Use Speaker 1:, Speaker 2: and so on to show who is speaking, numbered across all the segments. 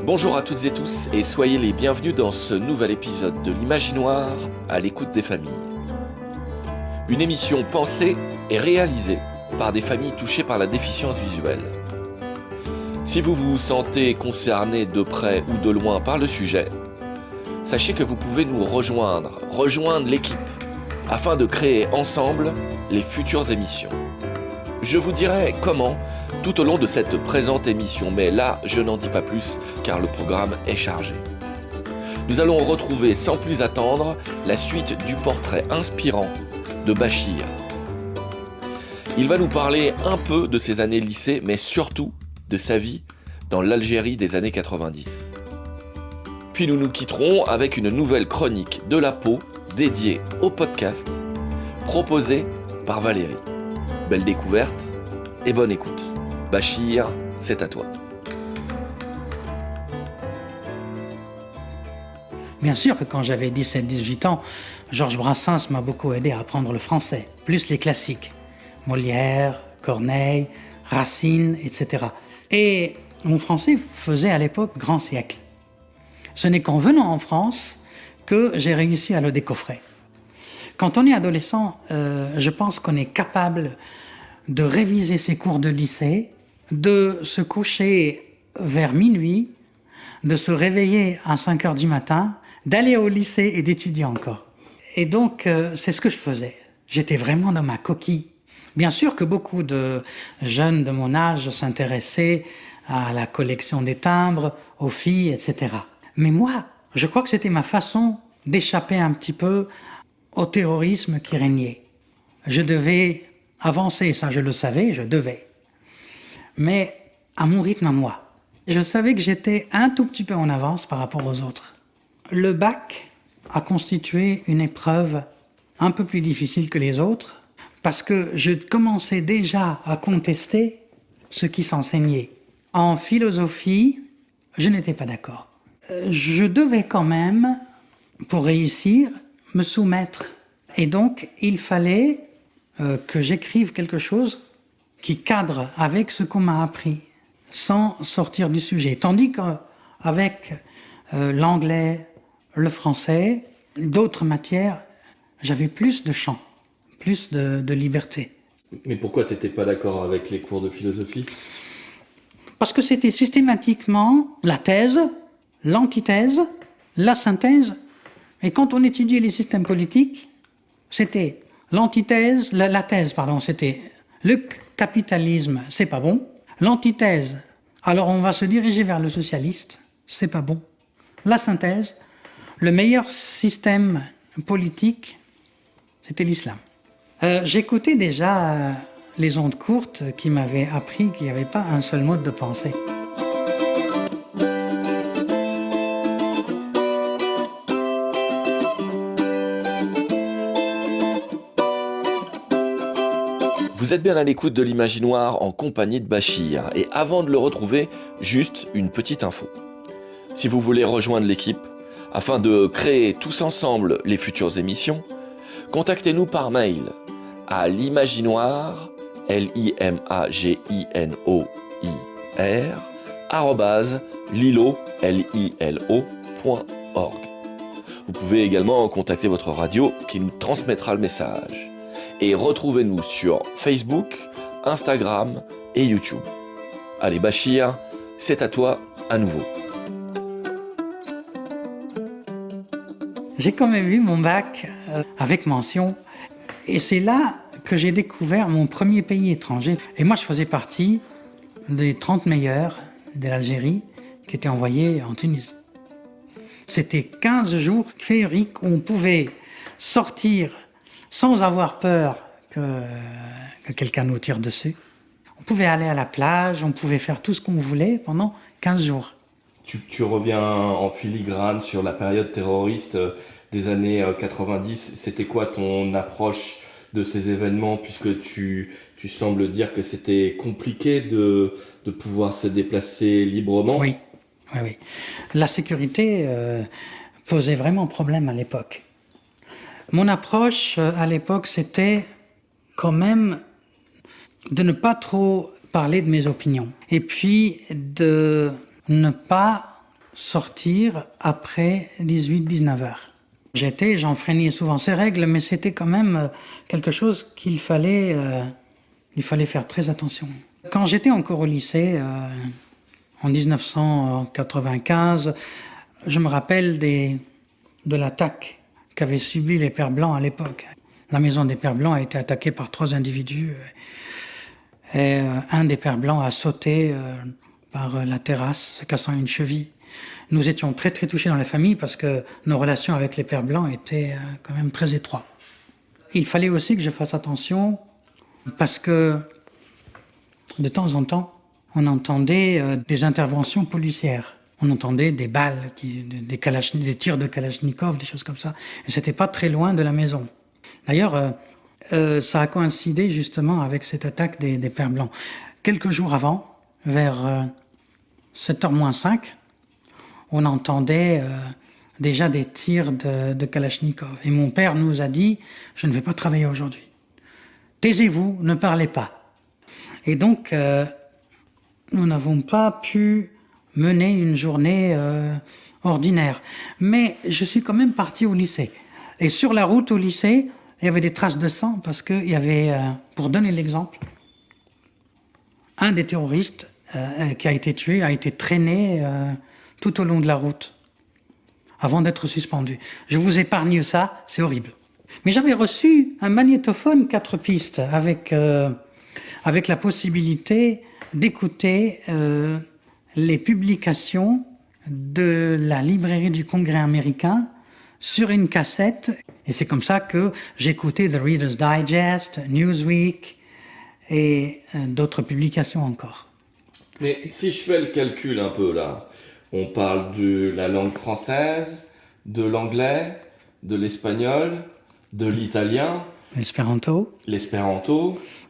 Speaker 1: Bonjour à toutes et tous et soyez les bienvenus dans ce nouvel épisode de l'Imaginoire à l'écoute des familles. Une émission pensée et réalisée par des familles touchées par la déficience visuelle. Si vous vous sentez concerné de près ou de loin par le sujet, sachez que vous pouvez nous rejoindre l'équipe, afin de créer ensemble les futures émissions. Je vous dirai comment tout au long de cette présente émission, mais là, je n'en dis pas plus, car le programme est chargé. Nous allons retrouver sans plus attendre la suite du portrait inspirant de Bachir. Il va nous parler un peu de ses années lycée, mais surtout de sa vie dans l'Algérie des années 90. Puis nous nous quitterons avec une nouvelle chronique de la peau dédiée au podcast, proposée par Valérie. Belle découverte et bonne écoute. Bachir, c'est à toi.
Speaker 2: Bien sûr que quand j'avais 17-18 ans, Georges Brassens m'a beaucoup aidé à apprendre le français, plus les classiques. Molière, Corneille, Racine, etc. Et mon français faisait à l'époque grand siècle. Ce n'est qu'en venant en France que j'ai réussi à le décoffrer. Quand on est adolescent, je pense qu'on est capable de réviser ses cours de lycée, de se coucher vers minuit, de se réveiller à 5 heures du matin, d'aller au lycée et d'étudier encore. Et donc, c'est ce que je faisais. J'étais vraiment dans ma coquille. Bien sûr que beaucoup de jeunes de mon âge s'intéressaient à la collection des timbres, aux filles, etc. Mais moi, je crois que c'était ma façon d'échapper un petit peu au terrorisme qui régnait. Je devais avancer, ça je le savais, je devais. Mais à mon rythme à moi. Je savais que j'étais un tout petit peu en avance par rapport aux autres. Le bac a constitué une épreuve un peu plus difficile que les autres parce que je commençais déjà à contester ce qui s'enseignait. En philosophie, je n'étais pas d'accord. Je devais quand même, pour réussir, me soumettre. Et donc, il fallait que j'écrive quelque chose qui cadre avec ce qu'on m'a appris, sans sortir du sujet. Tandis qu'avec l'anglais, le français, d'autres matières, j'avais plus de champ, plus de liberté.
Speaker 1: Mais pourquoi tu n'étais pas d'accord avec les cours de philosophie ?
Speaker 2: Parce que c'était systématiquement la thèse, l'antithèse, la synthèse. Et quand on étudiait les systèmes politiques, c'était l'antithèse, la thèse, c'était le capitalisme, c'est pas bon. L'antithèse, alors on va se diriger vers le socialiste, c'est pas bon. La synthèse, le meilleur système politique, c'était l'islam. J'écoutais déjà les ondes courtes qui m'avaient appris qu'il n'y avait pas un seul mode de pensée.
Speaker 1: Vous êtes bien à l'écoute de l'Imaginoire en compagnie de Bachir. Et avant de le retrouver, juste une petite info. Si vous voulez rejoindre l'équipe, afin de créer tous ensemble les futures émissions, contactez-nous par mail à l'imaginoire, @lilo.org. Vous pouvez également contacter votre radio qui nous transmettra le message. Et retrouvez-nous sur Facebook, Instagram et YouTube. Allez Bachir, c'est à toi à nouveau.
Speaker 2: J'ai quand même eu mon bac avec mention et c'est là que j'ai découvert mon premier pays étranger. Et moi je faisais partie des 30 meilleurs de l'Algérie qui étaient envoyés en Tunisie. C'était 15 jours féeriques où on pouvait sortir sans avoir peur que quelqu'un nous tire dessus. On pouvait aller à la plage, on pouvait faire tout ce qu'on voulait pendant 15 jours.
Speaker 1: Tu reviens en filigrane sur la période terroriste des années 90. C'était quoi ton approche de ces événements, puisque tu sembles dire que c'était compliqué de pouvoir se déplacer librement ?
Speaker 2: Oui. La sécurité posait vraiment problème à l'époque. Mon approche à l'époque, c'était quand même de ne pas trop parler de mes opinions. Et puis de ne pas sortir après 18-19 heures. J'enfreignais souvent ces règles, mais c'était quand même quelque chose il fallait faire très attention. Quand j'étais encore au lycée, en 1995, je me rappelle de l'attaque qu'avaient subi les Pères Blancs à l'époque. La maison des Pères Blancs a été attaquée par 3 individus et un des Pères Blancs a sauté par la terrasse, se cassant une cheville. Nous étions très très touchés dans la famille parce que nos relations avec les Pères Blancs étaient quand même très étroites. Il fallait aussi que je fasse attention parce que de temps en temps, on entendait des interventions policières. On entendait des balles, des tirs de Kalachnikov, des choses comme ça. Et c'était pas très loin de la maison. D'ailleurs, ça a coïncidé justement avec cette attaque des Pères Blancs. Quelques jours avant, vers 7h moins 5, on entendait déjà des tirs de Kalachnikov. Et mon père nous a dit « Je ne vais pas travailler aujourd'hui. Taisez-vous, ne parlez pas. » Et donc, nous n'avons pas pu mener une journée ordinaire. Mais je suis quand même parti au lycée. Et sur la route au lycée, il y avait des traces de sang parce qu'il y avait, pour donner l'exemple, un des terroristes qui a été tué a été traîné tout au long de la route avant d'être suspendu. Je vous épargne ça, c'est horrible. Mais j'avais reçu un magnétophone 4 pistes avec la possibilité d'écouter les publications de la librairie du Congrès américain sur une cassette. Et c'est comme ça que j'écoutais The Reader's Digest, Newsweek et d'autres publications encore.
Speaker 1: Mais si je fais le calcul un peu là, on parle de la langue française, de l'anglais, de l'espagnol, de l'italien. L'espéranto.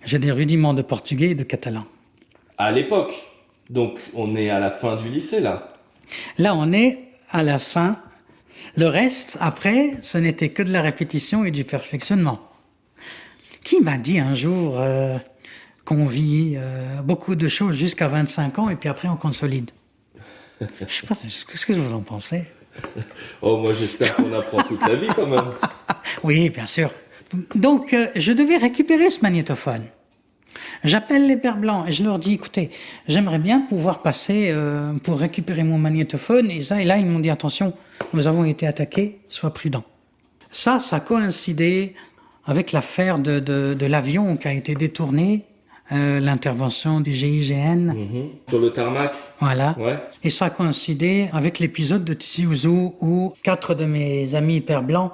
Speaker 2: J'ai des rudiments de portugais et de catalan.
Speaker 1: À l'époque. Donc on est à la fin du lycée là.
Speaker 2: Là on est à la fin. Le reste, après, ce n'était que de la répétition et du perfectionnement. Qui m'a dit un jour qu'on vit beaucoup de choses jusqu'à 25 ans et puis après on consolide? Je ne sais pas, qu'est-ce que vous en pensez?
Speaker 1: Oh, moi j'espère qu'on apprend toute la vie quand même.
Speaker 2: Oui, bien sûr. Donc, je devais récupérer ce magnétophone. J'appelle les Pères Blancs et je leur dis, écoutez, j'aimerais bien pouvoir passer pour récupérer mon magnétophone. Et là, ils m'ont dit, attention, nous avons été attaqués, sois prudent. Ça a coïncidé avec l'affaire de l'avion qui a été détourné, l'intervention du GIGN.
Speaker 1: Sur le tarmac.
Speaker 2: Voilà.
Speaker 1: Ouais.
Speaker 2: Et ça a coïncidé avec l'épisode de Tizi Ouzou où 4 de mes amis Pères Blancs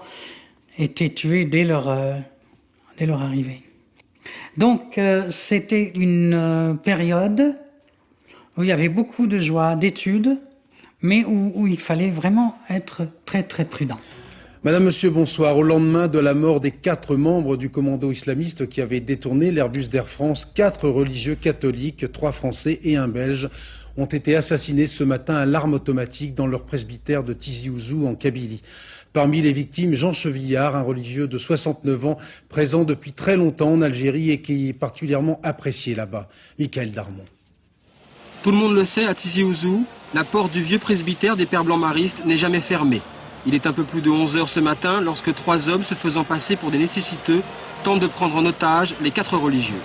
Speaker 2: étaient tués dès leur arrivée. Donc, c'était une période où il y avait beaucoup de joie, d'études, mais où il fallait vraiment être très très prudent.
Speaker 3: Madame, Monsieur, bonsoir. Au lendemain de la mort des 4 membres du commando islamiste qui avait détourné l'Airbus d'Air France, 4 religieux catholiques, 3 Français et 1 Belge, ont été assassinés ce matin à l'arme automatique dans leur presbytère de Tizi Ouzou en Kabylie. Parmi les victimes, Jean Chevillard, un religieux de 69 ans, présent depuis très longtemps en Algérie et qui est particulièrement apprécié là-bas. Michael Darmon.
Speaker 4: Tout le monde le sait, à Tizi Ouzou, la porte du vieux presbytère des Pères Blancs Maristes n'est jamais fermée. Il est un peu plus de 11 heures ce matin lorsque 3 hommes se faisant passer pour des nécessiteux tentent de prendre en otage les 4 religieux.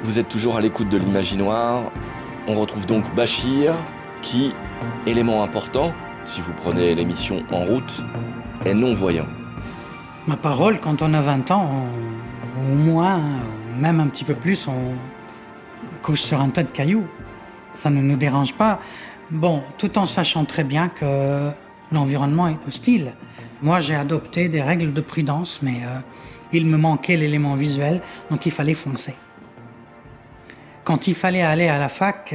Speaker 1: Vous êtes toujours à l'écoute de l'Imaginoire. On retrouve donc Bachir, qui, élément important, si vous prenez l'émission En route, est non-voyant.
Speaker 2: Ma parole, quand on a 20 ans, au moins, même un petit peu plus, on couche sur un tas de cailloux. Ça ne nous dérange pas. Bon, tout en sachant très bien que l'environnement est hostile. Moi, j'ai adopté des règles de prudence, mais il me manquait l'élément visuel, donc il fallait foncer. Quand il fallait aller à la fac,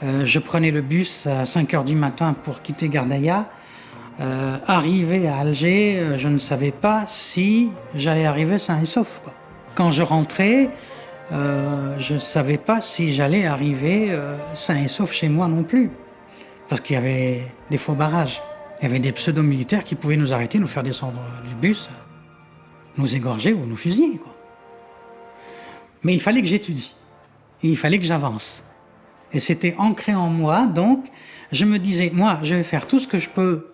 Speaker 2: je prenais le bus à 5h du matin pour quitter Gardaïa. Arrivé à Alger, je ne savais pas si j'allais arriver sain et sauf, quoi. Quand je rentrais, je ne savais pas si j'allais arriver sain et sauf chez moi non plus. Parce qu'il y avait des faux barrages. Il y avait des pseudo-militaires qui pouvaient nous arrêter, nous faire descendre du bus, nous égorger ou nous fusiller, quoi. Mais il fallait que j'étudie. Et il fallait que j'avance. Et c'était ancré en moi, donc je me disais, moi, je vais faire tout ce que je peux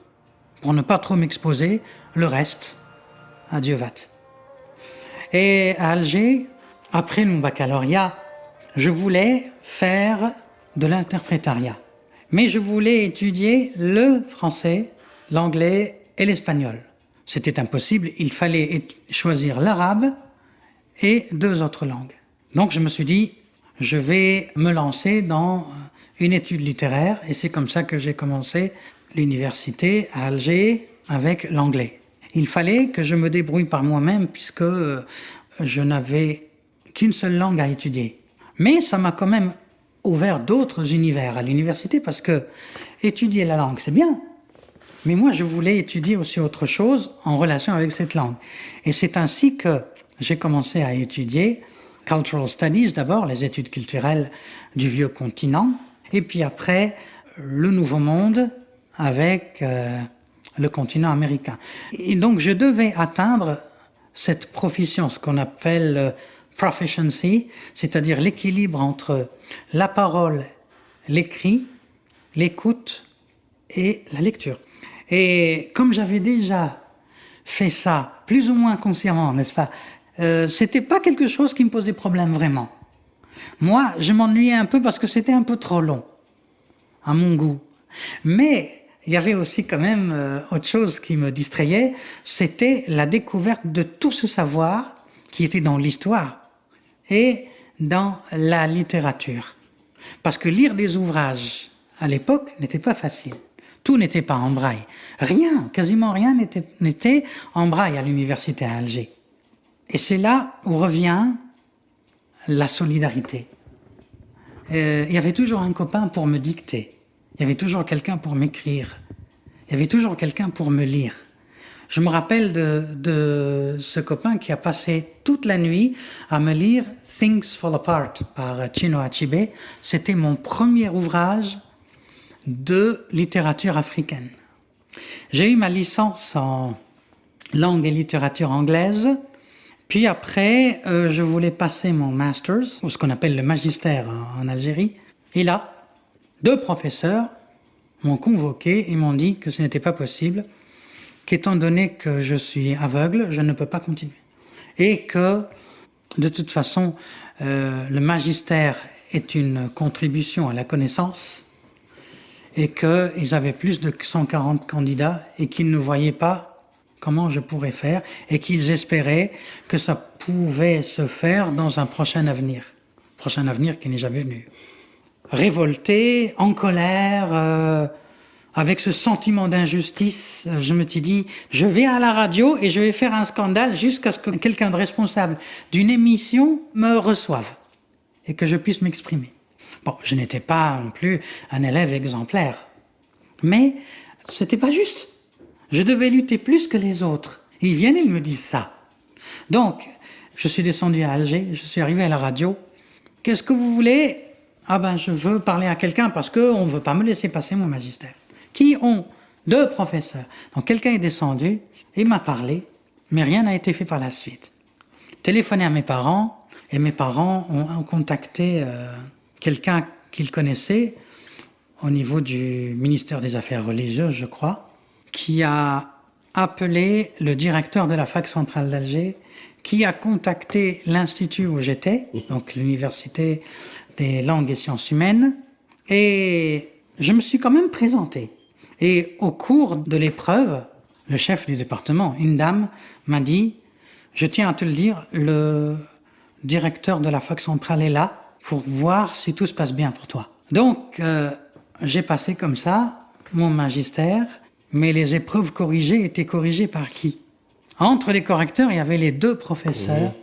Speaker 2: pour ne pas trop m'exposer, le reste, adieu vat. Et à Alger, après mon baccalauréat, je voulais faire de l'interprétariat. Mais je voulais étudier le français, l'anglais et l'espagnol. C'était impossible, il fallait choisir l'arabe et 2 autres langues. Donc je me suis dit, je vais me lancer dans une étude littéraire et c'est comme ça que j'ai commencé l'université à Alger avec l'anglais. Il fallait que je me débrouille par moi-même puisque je n'avais qu'une seule langue à étudier. Mais ça m'a quand même ouvert d'autres univers à l'université parce que étudier la langue, c'est bien. Mais moi, je voulais étudier aussi autre chose en relation avec cette langue. Et c'est ainsi que j'ai commencé à étudier Cultural Studies d'abord, les études culturelles du vieux continent, et puis après, le Nouveau Monde avec le continent américain. Et donc, je devais atteindre cette proficience, ce qu'on appelle proficiency, c'est-à-dire l'équilibre entre la parole, l'écrit, l'écoute et la lecture. Et comme j'avais déjà fait ça, plus ou moins consciemment, n'est-ce pas, c'était pas quelque chose qui me posait problème vraiment. Moi, je m'ennuyais un peu parce que c'était un peu trop long, à mon goût. Mais il y avait aussi quand même autre chose qui me distrayait, c'était la découverte de tout ce savoir qui était dans l'histoire et dans la littérature. Parce que lire des ouvrages à l'époque n'était pas facile. Tout n'était pas en braille. Rien, quasiment rien n'était en braille à l'université à Alger. Et c'est là où revient la solidarité. Il y avait toujours un copain pour me dicter. Il y avait toujours quelqu'un pour m'écrire. Il y avait toujours quelqu'un pour me lire. Je me rappelle de ce copain qui a passé toute la nuit à me lire Things Fall Apart par Chinua Achebe. C'était mon premier ouvrage de littérature africaine. J'ai eu ma licence en langue et littérature anglaise. Puis après, je voulais passer mon master's, ou ce qu'on appelle le magistère en Algérie. Et là, 2 professeurs m'ont convoqué et m'ont dit que ce n'était pas possible, qu'étant donné que je suis aveugle, je ne peux pas continuer. Et que, de toute façon, le magistère est une contribution à la connaissance et qu'ils avaient plus de 140 candidats et qu'ils ne voyaient pas comment je pourrais faire et qu'ils espéraient que ça pouvait se faire dans un prochain avenir qui n'est jamais venu. Révolté, en colère, avec ce sentiment d'injustice, je me suis dit, je vais à la radio et je vais faire un scandale jusqu'à ce que quelqu'un de responsable d'une émission me reçoive et que je puisse m'exprimer. Bon, je n'étais pas non plus un élève exemplaire, mais c'était pas juste. Je devais lutter plus que les autres. Et ils viennent et ils me disent ça. Donc, je suis descendu à Alger, je suis arrivé à la radio. Qu'est-ce que vous voulez ? Ah ben, je veux parler à quelqu'un parce qu'on ne veut pas me laisser passer mon magistère. Qui ont 2 professeurs. Donc, quelqu'un est descendu, il m'a parlé, mais rien n'a été fait par la suite. Téléphoné à mes parents, et mes parents ont contacté quelqu'un qu'ils connaissaient au niveau du ministère des Affaires religieuses, je crois, qui a appelé le directeur de la fac centrale d'Alger, qui a contacté l'institut où j'étais, donc l'université des langues et sciences humaines, et je me suis quand même présenté. Et au cours de l'épreuve, le chef du département, une dame, m'a dit « Je tiens à te le dire, le directeur de la fac centrale est là pour voir si tout se passe bien pour toi. » Donc, j'ai passé comme ça mon magistère. Mais les épreuves corrigées étaient corrigées par qui ? Entre les correcteurs, il y avait les 2 professeurs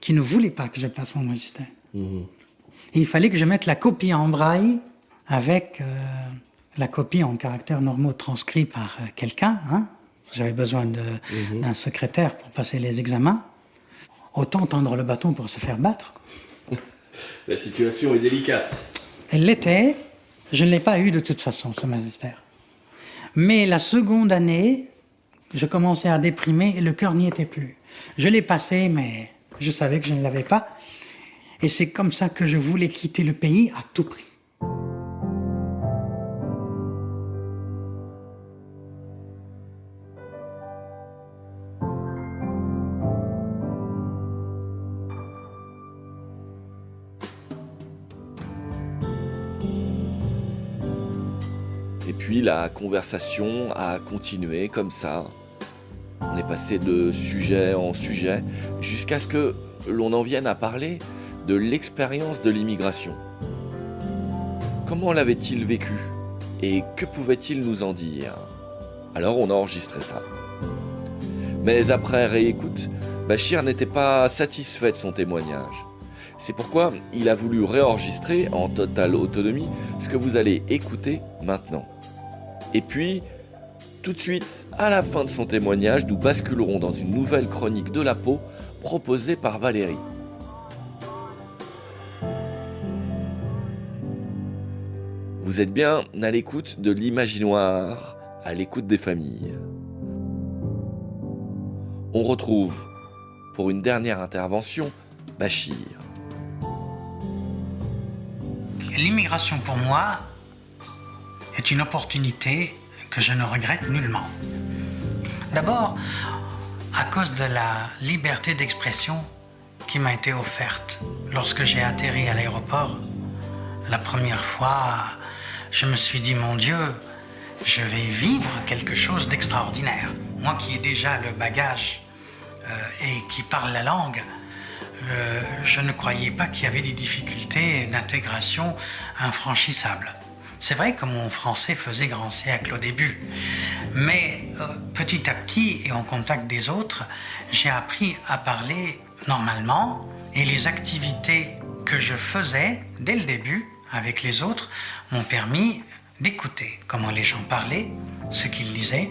Speaker 2: qui ne voulaient pas que je passe mon magistère. Et il fallait que je mette la copie en braille avec la copie en caractères normaux transcrits par quelqu'un. Hein. J'avais besoin d'un secrétaire pour passer les examens. autant tendre le bâton pour se faire battre.
Speaker 1: La situation est délicate.
Speaker 2: Elle l'était, je ne l'ai pas eu de toute façon, ce magistère. Mais la seconde année, je commençais à déprimer et le cœur n'y était plus. Je l'ai passé, mais je savais que je ne l'avais pas. Et c'est comme ça que je voulais quitter le pays à tout prix.
Speaker 1: Et puis la conversation a continué comme ça. On est passé de sujet en sujet jusqu'à ce que l'on en vienne à parler de l'expérience de l'immigration. Comment l'avait-il vécu et que pouvait-il nous en dire? Alors on a enregistré ça. Mais après réécoute, Bachir n'était pas satisfait de son témoignage. C'est pourquoi il a voulu réenregistrer en totale autonomie ce que vous allez écouter maintenant. Et puis, tout de suite, à la fin de son témoignage, nous basculerons dans une nouvelle chronique de la peau proposée par Valérie. Vous êtes bien à l'écoute de l'Imaginoire, à l'écoute des familles. On retrouve, pour une dernière intervention, Bachir.
Speaker 2: L'immigration pour moi est une opportunité que je ne regrette nullement. D'abord, à cause de la liberté d'expression qui m'a été offerte. Lorsque j'ai atterri à l'aéroport, la première fois, je me suis dit, mon Dieu, je vais vivre quelque chose d'extraordinaire. Moi qui ai déjà le bagage et qui parle la langue, je ne croyais pas qu'il y avait des difficultés d'intégration infranchissables. C'est vrai que mon français faisait grand siècle au début, mais petit à petit et en contact des autres, j'ai appris à parler normalement et les activités que je faisais dès le début avec les autres m'ont permis d'écouter comment les gens parlaient, ce qu'ils disaient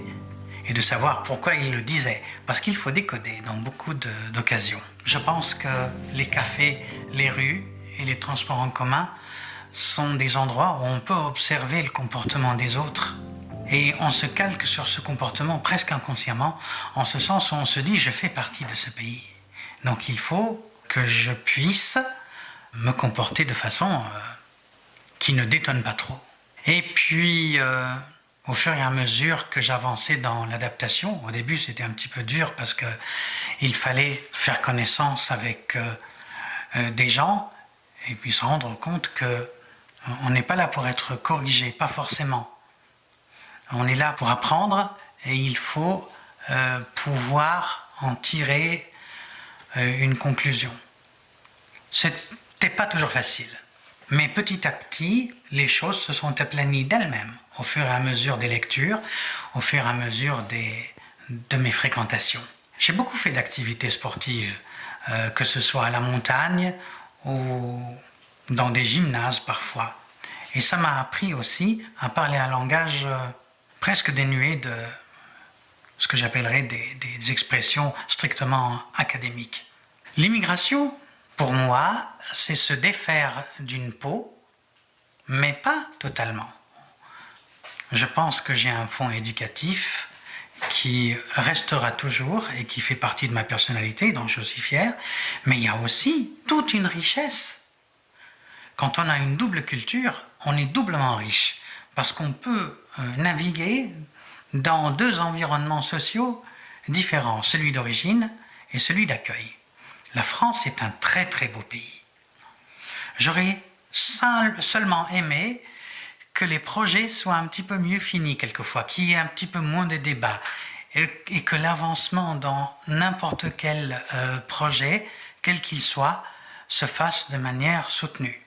Speaker 2: et de savoir pourquoi ils le disaient, parce qu'il faut décoder dans beaucoup d'occasions. Je pense que les cafés, les rues et les transports en commun sont des endroits où on peut observer le comportement des autres et on se calque sur ce comportement presque inconsciemment, en ce sens où on se dit « je fais partie de ce pays ». Donc il faut que je puisse me comporter de façon qui ne détonne pas trop. Et puis, au fur et à mesure que j'avançais dans l'adaptation, au début c'était un petit peu dur parce qu'il fallait faire connaissance avec des gens et puis se rendre compte qu'on n'est pas là pour être corrigé, pas forcément. On est là pour apprendre et il faut pouvoir en tirer une conclusion. C'était pas toujours facile, mais petit à petit, les choses se sont aplanies d'elles-mêmes au fur et à mesure des lectures, au fur et à mesure de mes fréquentations. J'ai beaucoup fait d'activités sportives, que ce soit à la montagne ou dans des gymnases parfois. Et ça m'a appris aussi à parler un langage presque dénué de ce que j'appellerais des expressions strictement académiques. L'immigration, pour moi, c'est se défaire d'une peau, mais pas totalement. Je pense que j'ai un fond éducatif qui restera toujours et qui fait partie de ma personnalité, dont je suis fier, mais il y a aussi toute une richesse. Quand on a une double culture, on est doublement riche, parce qu'on peut naviguer dans deux environnements sociaux différents, celui d'origine et celui d'accueil. La France est un très très beau pays. J'aurais seulement aimé que les projets soient un petit peu mieux finis quelquefois, qu'il y ait un petit peu moins de débats et que l'avancement dans n'importe quel projet, quel qu'il soit, se fasse de manière soutenue.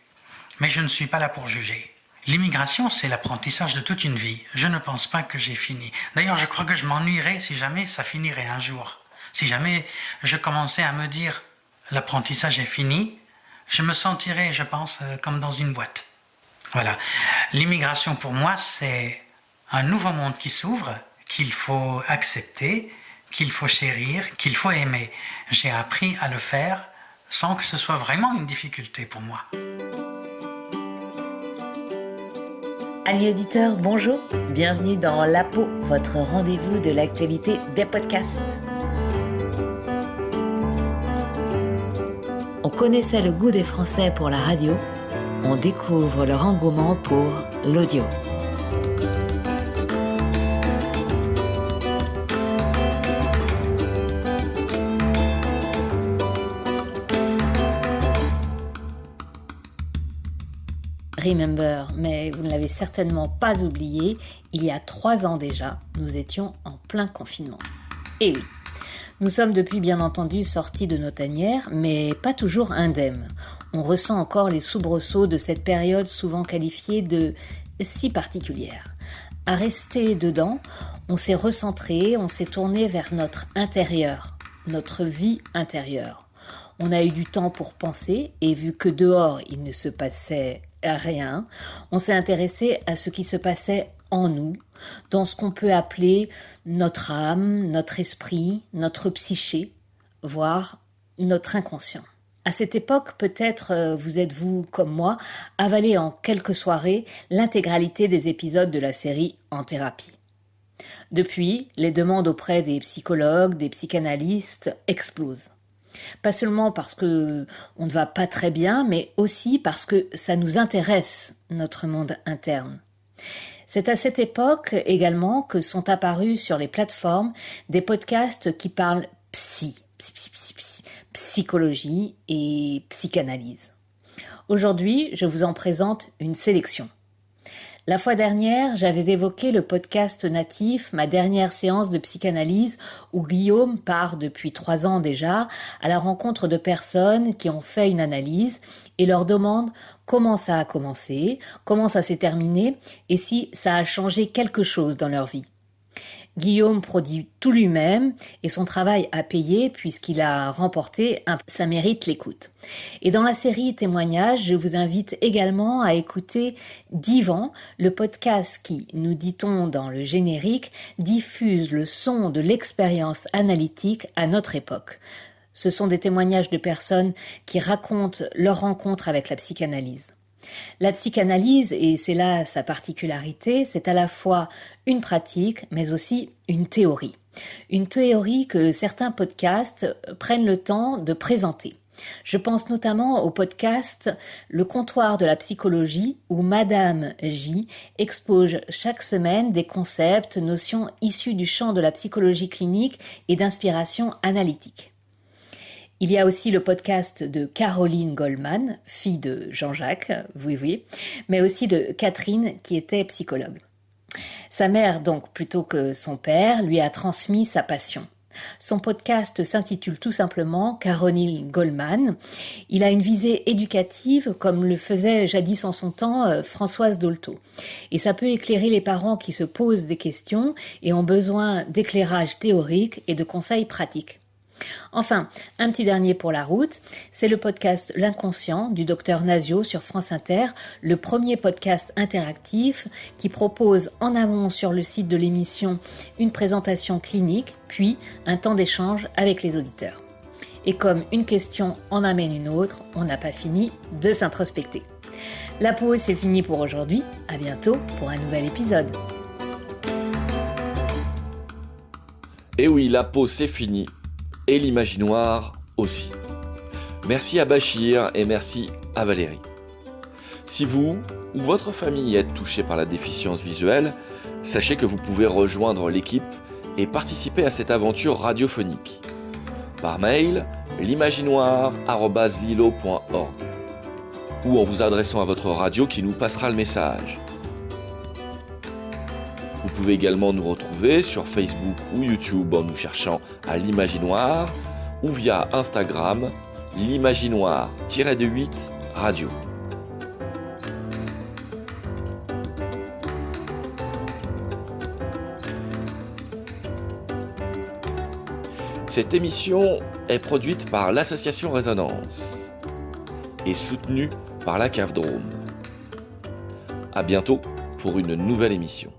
Speaker 2: Mais je ne suis pas là pour juger. L'immigration, c'est l'apprentissage de toute une vie. Je ne pense pas que j'ai fini. D'ailleurs, je crois que je m'ennuierais si jamais ça finirait un jour. Si jamais je commençais à me dire « l'apprentissage est fini », je me sentirais, je pense, comme dans une boîte. Voilà. L'immigration, pour moi, c'est un nouveau monde qui s'ouvre, qu'il faut accepter, qu'il faut chérir, qu'il faut aimer. J'ai appris à le faire sans que ce soit vraiment une difficulté pour moi.
Speaker 5: Amis auditeurs, bonjour. Bienvenue dans La Peau, votre rendez-vous de l'actualité des podcasts. On connaissait le goût des Français pour la radio, on découvre leur engouement pour l'audio. Remember, mais vous ne l'avez certainement pas oublié, il y a 3 ans déjà, nous étions en plein confinement. Et oui, nous sommes depuis bien entendu sortis de nos tanières, mais pas toujours indemnes. On ressent encore les soubresauts de cette période souvent qualifiée de si particulière. À rester dedans, on s'est recentré, on s'est tourné vers notre intérieur, notre vie intérieure. On a eu du temps pour penser et vu que dehors il ne se passait rien, on s'est intéressé à ce qui se passait en nous, dans ce qu'on peut appeler notre âme, notre esprit, notre psyché, voire notre inconscient. À cette époque, peut-être vous êtes-vous, comme moi, avalé en quelques soirées l'intégralité des épisodes de la série En thérapie. Depuis, les demandes auprès des psychologues, des psychanalystes explosent. Pas seulement parce que on ne va pas très bien, mais aussi parce que ça nous intéresse, notre monde interne. C'est à cette époque également que sont apparus sur les plateformes des podcasts qui parlent psychologie et psychanalyse. Aujourd'hui, je vous en présente une sélection. La fois dernière, j'avais évoqué le podcast natif, ma dernière séance de psychanalyse, où Guillaume part depuis 3 ans déjà à la rencontre de personnes qui ont fait une analyse et leur demande comment ça a commencé, comment ça s'est terminé et si ça a changé quelque chose dans leur vie. Guillaume produit tout lui-même et son travail a payé puisqu'il a remporté ça mérite l'écoute. Et dans la série témoignages, je vous invite également à écouter Divan, le podcast qui, nous dit-on dans le générique, diffuse le son de l'expérience analytique à notre époque. Ce sont des témoignages de personnes qui racontent leur rencontre avec la psychanalyse. La psychanalyse, et c'est là sa particularité, c'est à la fois une pratique, mais aussi une théorie. Une théorie que certains podcasts prennent le temps de présenter. Je pense notamment au podcast Le comptoir de la psychologie, où Madame J expose chaque semaine des concepts, notions issus du champ de la psychologie clinique et d'inspiration analytique. Il y a aussi le podcast de Caroline Goldman, fille de Jean-Jacques, oui, mais aussi de Catherine, qui était psychologue. Sa mère, donc, plutôt que son père, lui a transmis sa passion. Son podcast s'intitule tout simplement Caroline Goldman. Il a une visée éducative, comme le faisait jadis en son temps Françoise Dolto. Et ça peut éclairer les parents qui se posent des questions et ont besoin d'éclairage théorique et de conseils pratiques. Enfin, un petit dernier pour la route, c'est le podcast L'inconscient du docteur Nazio sur France Inter, le premier podcast interactif qui propose en amont sur le site de l'émission une présentation clinique, puis un temps d'échange avec les auditeurs. Et comme une question en amène une autre, on n'a pas fini de s'introspecter. La pause, c'est fini pour aujourd'hui. À bientôt pour un nouvel épisode.
Speaker 1: Et oui, la pause, c'est fini. Et l'imaginoire aussi. Merci à Bachir et merci à Valérie. Si vous ou votre famille êtes touché par la déficience visuelle, sachez que vous pouvez rejoindre l'équipe et participer à cette aventure radiophonique. Par mail, l'imaginoire@lilo.org ou en vous adressant à votre radio qui nous passera le message. Vous pouvez également nous retrouver sur Facebook ou YouTube en nous cherchant à l'Imaginoire ou via Instagram, l'Imaginoire-8 Radio. Cette émission est produite par l'association Résonance et soutenue par la Cave Drôme. À bientôt pour une nouvelle émission.